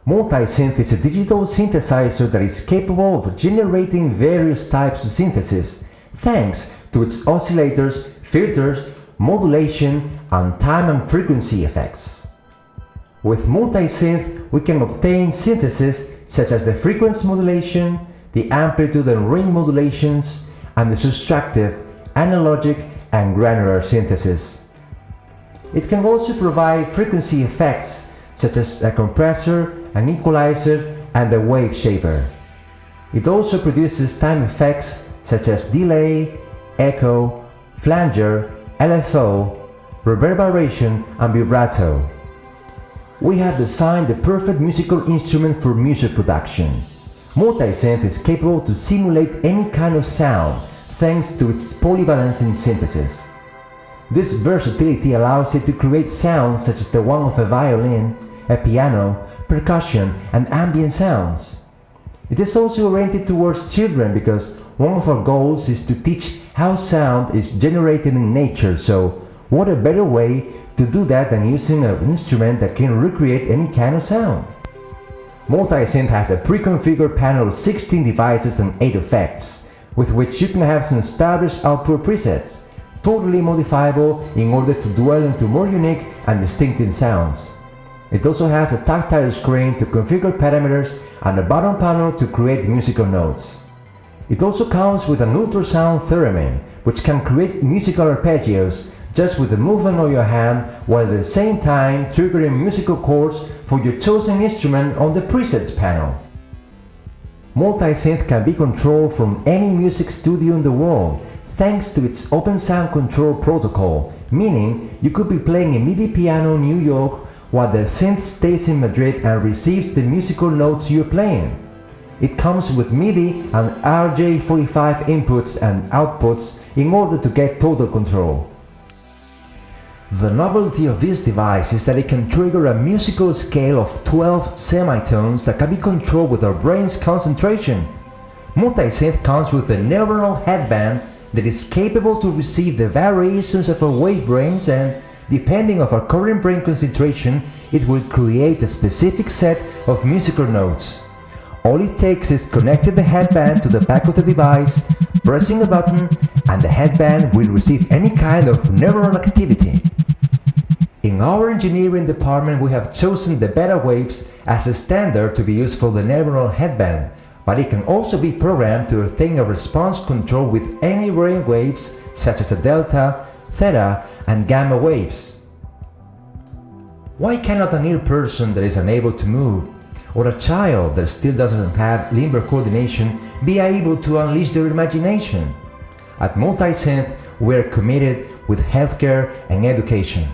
Multisynth is a digital synthesizer that is capable of generating various types of synthesis, thanks to its oscillators, filters, modulation, and time and frequency effects. With Multisynth, we can obtain synthesis such as the frequency modulation, the amplitude and range modulations, and the Sustractive, analogic, and granular synthesis. It can also provide frequency effects such as a compressor, an equalizer, and a wave shaper. It also produces time effects such as delay, echo, flanger, LFO, reverberation, and vibrato. We have designed the perfect musical instrument for music production. Multisynth is capable to simulate any kind of sound thanks to its polyvalence in synthesis. This versatility allows it to create sounds such as the one of a violin, a piano, percussion, and ambient sounds. It is also oriented towards children because one of our goals is to teach how sound is generated in nature, so what a better way to do that than using an instrument that can recreate any kind of sound. Multisynth has a pre-configured panel of 16 devices and 8 effects, with which you can have some established output presets, totally modifiable in order to dwell into more unique and distinctive sounds. It also has a tactile screen to configure parameters and a button panel to create musical notes. It also comes with an ultrasound theremin, which can create musical arpeggios just with the movement of your hand while at the same time triggering musical chords for your chosen instrument on the presets panel. Multisynth can be controlled from any music studio in the world thanks to its open sound control protocol, meaning you could be playing a MIDI piano in New York while the synth stays in Madrid and receives the musical notes you're playing. It comes with MIDI and RJ45 inputs and outputs in order to get total control. The novelty of this device is that it can trigger a musical scale of 12 semitones that can be controlled with our brain's concentration. Multisynth comes with a neuronal headband that is capable to receive the variations of our wave brains, and depending on our current brain concentration, it will create a specific set of musical notes. All it takes is connecting the headband to the back of the device, pressing a button, and the headband will receive any kind of neuronal activity. In our engineering department, we have chosen the beta waves as a standard to be used for the neuronal headband, but it can also be programmed to obtain a response control with any brain waves such as the delta, theta, and gamma waves. Why cannot an ill person that is unable to move, or a child that still doesn't have limb coordination, be able to unleash their imagination? At Multisynth, we are committed with healthcare and education.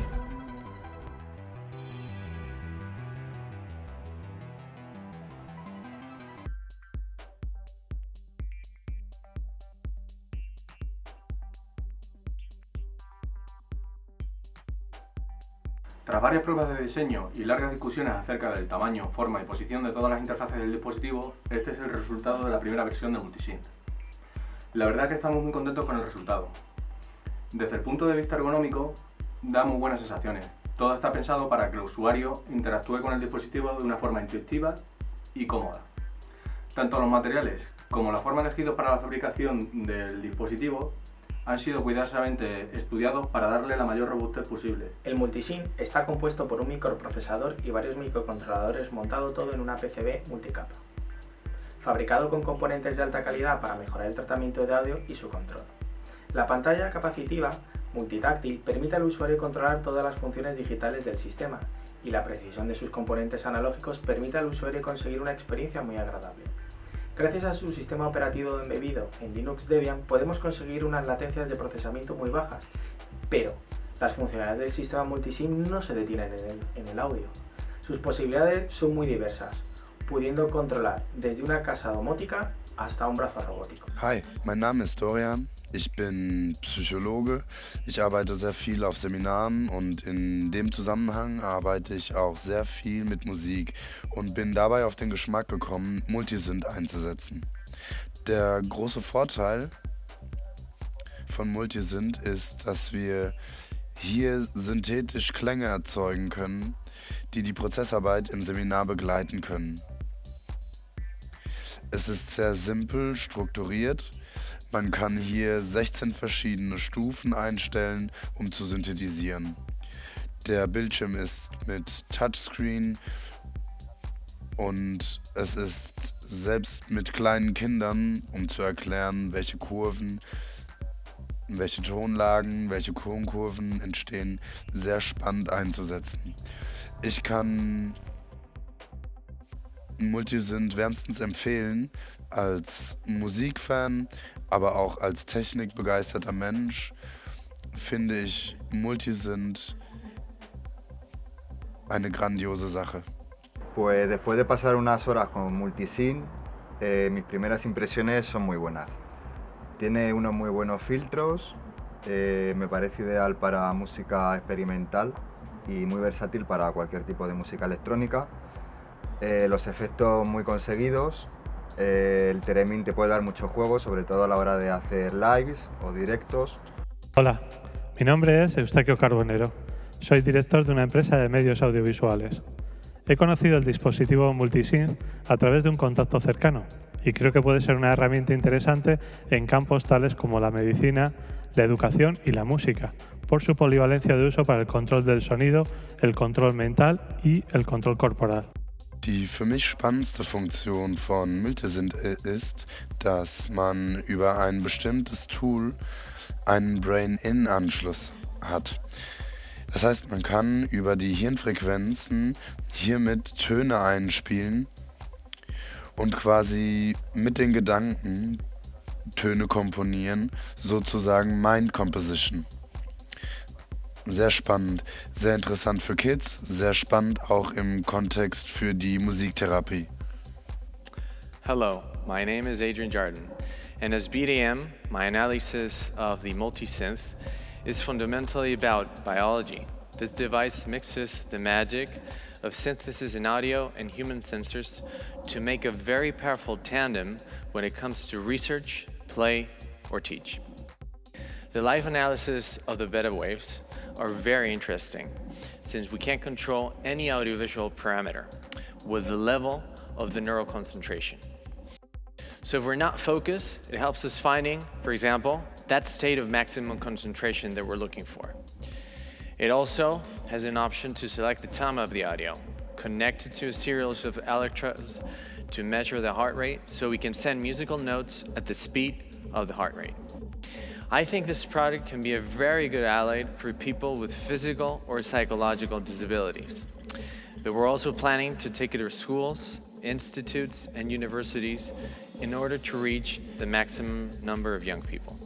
Tras varias pruebas de diseño y largas discusiones acerca del tamaño, forma y posición de todas las interfaces del dispositivo, este es el resultado de la primera versión de Multisynth. La verdad es que estamos muy contentos con el resultado. Desde el punto de vista ergonómico, da muy buenas sensaciones. Todo está pensado para que el usuario interactúe con el dispositivo de una forma intuitiva y cómoda. Tanto los materiales como la forma elegida para la fabricación del dispositivo han sido cuidadosamente estudiados para darle la mayor robustez posible. El Multisynth está compuesto por un microprocesador y varios microcontroladores, montado todo en una PCB multicapa, fabricado con componentes de alta calidad para mejorar el tratamiento de audio y su control. La pantalla capacitiva multitáctil permite al usuario controlar todas las funciones digitales del sistema, y la precisión de sus componentes analógicos permite al usuario conseguir una experiencia muy agradable. Gracias a su sistema operativo embebido en Linux Debian podemos conseguir unas latencias de procesamiento muy bajas, pero las funcionalidades del sistema Multisynth no se detienen en el audio. Sus posibilidades son muy diversas, pudiendo controlar desde una casa domótica hasta un brazo robótico. Hi, mein Name ist Dorian, ich bin Psychologe, ich arbeite sehr viel auf Seminaren und in dem Zusammenhang arbeite ich auch sehr viel mit Musik und bin dabei auf den Geschmack gekommen, Multisynth einzusetzen. Der große Vorteil von Multisynth ist, dass wir hier synthetisch Klänge erzeugen können, die die Prozessarbeit im Seminar begleiten können. Es ist sehr simpel strukturiert. Man kann hier 16 verschiedene Stufen einstellen, um zu synthetisieren. Der Bildschirm ist mit Touchscreen und es ist selbst mit kleinen Kindern, um zu erklären, welche Kurven, welche Tonlagen, welche Tonkurven entstehen, sehr spannend einzusetzen. Ich kann Multisynth wärmstens empfehlen, als Musikfan, aber auch als technikbegeisterter Mensch finde ich Multisynth eine grandiose Sache. Pues después de pasar unas horas con Multisynth, mis primeras impresiones son muy buenas. Tiene unos muy buenos filtros, me parece ideal para música experimental y muy versátil para cualquier tipo de música electrónica. Los efectos muy conseguidos, el Theremin te puede dar mucho juego, sobre todo a la hora de hacer lives o directos. Hola, mi nombre es Eustaquio Carbonero. Soy director de una empresa de medios audiovisuales. He conocido el dispositivo Multisynth a través de un contacto cercano y creo que puede ser una herramienta interesante en campos tales como la medicina, la educación y la música, por su polivalencia de uso para el control del sonido, el control mental y el control corporal. Die für mich spannendste Funktion von Multisynth ist, dass man über ein bestimmtes Tool einen Brain-In-Anschluss hat. Das heißt, man kann über die Hirnfrequenzen hiermit Töne einspielen und quasi mit den Gedanken Töne komponieren, sozusagen Mind Composition. Sehr spannend, sehr interessant für Kids, sehr spannend auch im Kontext für die Musiktherapie. Hello, my name is Adrian Jardin, and as BDM, my analysis of the Multisynth is fundamentally about biology. This device mixes the magic of synthesis in audio and human sensors to make a very powerful tandem when it comes to research, play, or teach. The live analysis of the beta waves are very interesting, since we can't control any audiovisual parameter with the level of the neural concentration. So if we're not focused, it helps us finding, for example, that state of maximum concentration that we're looking for. It also has an option to select the time of the audio, connect it to a series of electrodes to measure the heart rate, so we can send musical notes at the speed of the heart rate. I think this product can be a very good ally for people with physical or psychological disabilities. But we're also planning to take it to schools, institutes, and universities in order to reach the maximum number of young people.